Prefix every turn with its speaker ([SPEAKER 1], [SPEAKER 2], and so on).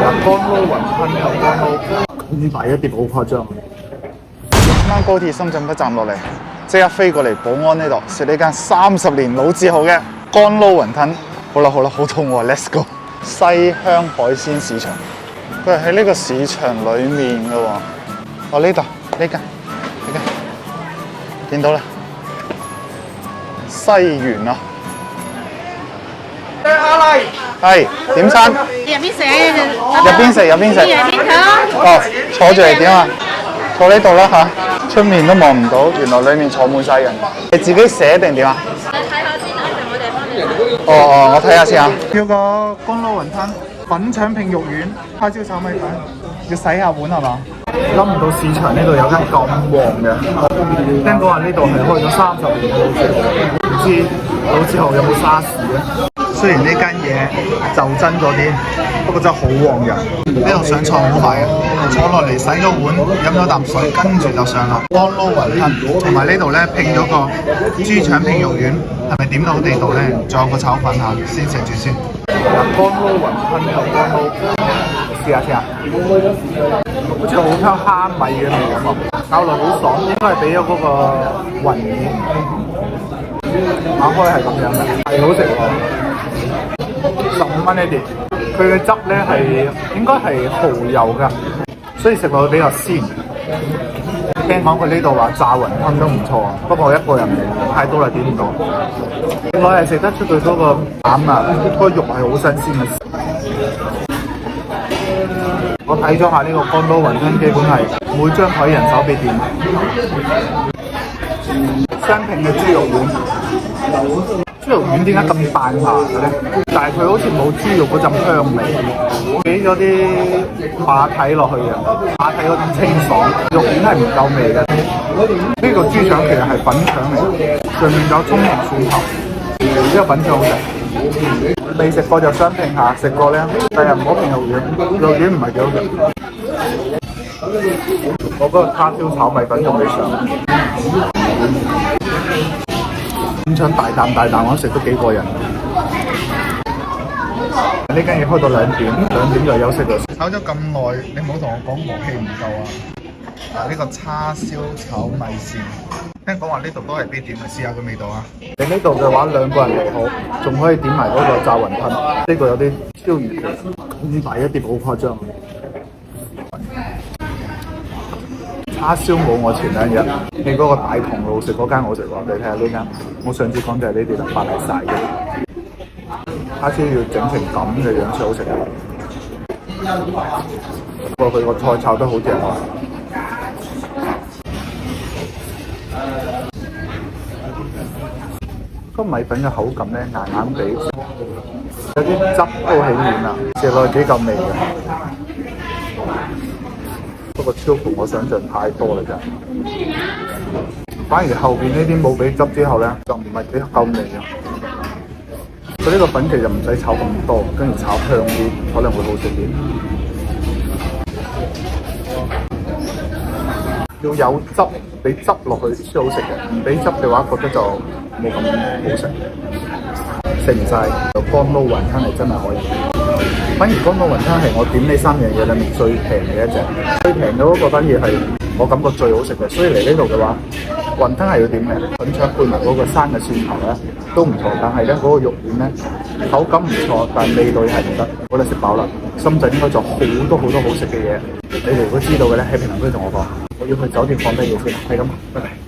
[SPEAKER 1] 乾撈雲吞又乾撈，咁大一碟好誇張。
[SPEAKER 2] 啱啱高鐵深圳北站落嚟，即刻飛過嚟寶安呢度食呢間30年老字號嘅乾撈雲吞。好啦，好肚餓 ，Let's go！ 西鄉海鮮市場，佢係喺呢個市場裡面嘅喎。哦，呢度呢間，見到啦，西園啊！係點餐？
[SPEAKER 3] 入邊食，
[SPEAKER 2] 入邊食。
[SPEAKER 3] 入邊坐。
[SPEAKER 2] 哦，坐住嚟點啊？坐呢度啦嚇，出面都望唔到，原來裡面坐滿晒人。你自己寫定點啊？
[SPEAKER 3] 你睇下先，一陣我哋翻嚟。
[SPEAKER 2] 哦，我睇下先啊。叫個乾撈雲吞、粉腸拼肉丸、花椒炒米粉，要洗下碗係嘛？諗唔到市場呢度有間咁旺嘅，聽講話呢度係開咗30年嘅老字號，唔知老字號有冇沙士咧？雖然呢間嘢就真咗啲，不過真係好旺人。呢度上菜好快嘅，坐落嚟洗咗碗，飲咗啖水，跟住就上啦。乾撈雲吞，同埋呢度咧拼咗個豬腸拼肉丸，係咪點到地道咧？仲有個炒粉嚇，先食住先。
[SPEAKER 1] 乾撈雲吞又乾撈，試下。好似好香蝦米嘅味咁啊，咬落好爽，應該係俾咗嗰個雲耳，打開係咁樣嘅，係好食喎，15蚊一碟。佢嘅汁咧係應該係蠔油㗎，所以食落去比較鮮。聽講佢呢度話炸雲吞都唔錯，不過我一個人嚟太多啦，點唔到。另外係食得出佢嗰個餡啊，個肉係好新鮮嘅。我睇咗下呢個乾撈雲吞，基本係每張台人手俾點。雙拼嘅豬肉丸，豬肉丸點解咁彈牙嘅咧？但係佢好似冇豬肉嗰陣香味，俾咗啲馬蹄落去嘅，馬蹄嗰種清爽，肉丸係唔夠味嘅。呢個豬腸其實係粉腸嚟，上面有葱同蒜頭，呢個粉腸好食。未食過就雙拼下，食過咧，但係唔好拼肉丸，肉丸唔係幾好食。我嗰個叉燒炒米粉仲未上，粉腸大啖，我食都幾過癮。呢間嘢開到2點就休息咗。炒咗咁耐，你唔好同我講鑊氣唔夠啊！嗱，呢個叉燒炒米線。聽講話呢度都係必點，試下個味道啊！你呢度嘅話2個人嚟好，仲可以點埋嗰個炸雲吞，呢個有啲超預期，咁大一碟好誇張。叉燒冇我前2日你嗰個大同路食嗰間好食喎，你睇下呢間，我上次講就係呢啲啦，發嚟晒嘅。叉燒要整成咁嘅樣先好食嘅，不過佢個菜炒得好正喎。個米粉嘅口感咧硬硬地，有啲汁都喺面啦，食落去幾夠味嘅。不過超乎我想象太多啦真係，反而後邊呢啲冇俾汁之後咧，就唔係幾夠味嘅。佢呢個粉其實唔使炒咁多，跟住炒香啲，可能會好食啲。要有汁，俾汁落去先好食嘅，唔俾汁嘅話，覺得就冇咁好食。食唔晒，就乾撈雲吞係真係可以。反而乾撈雲吞係我點呢3樣嘢裡面最平嘅一隻，最平嘅嗰個反而係我感覺最好食嘅。所以嚟呢度嘅話，雲吞係要點嘅，粉腸配埋嗰個生嘅蒜頭咧都唔錯，但係咧嗰個肉丸咧口感唔錯，但係味道係唔得。好啦，食飽啦，深圳應該仲好多好食嘅嘢。你哋如果知道嘅咧，喺評論區同我講，我要去酒店放低嘢先。係咁，拜拜。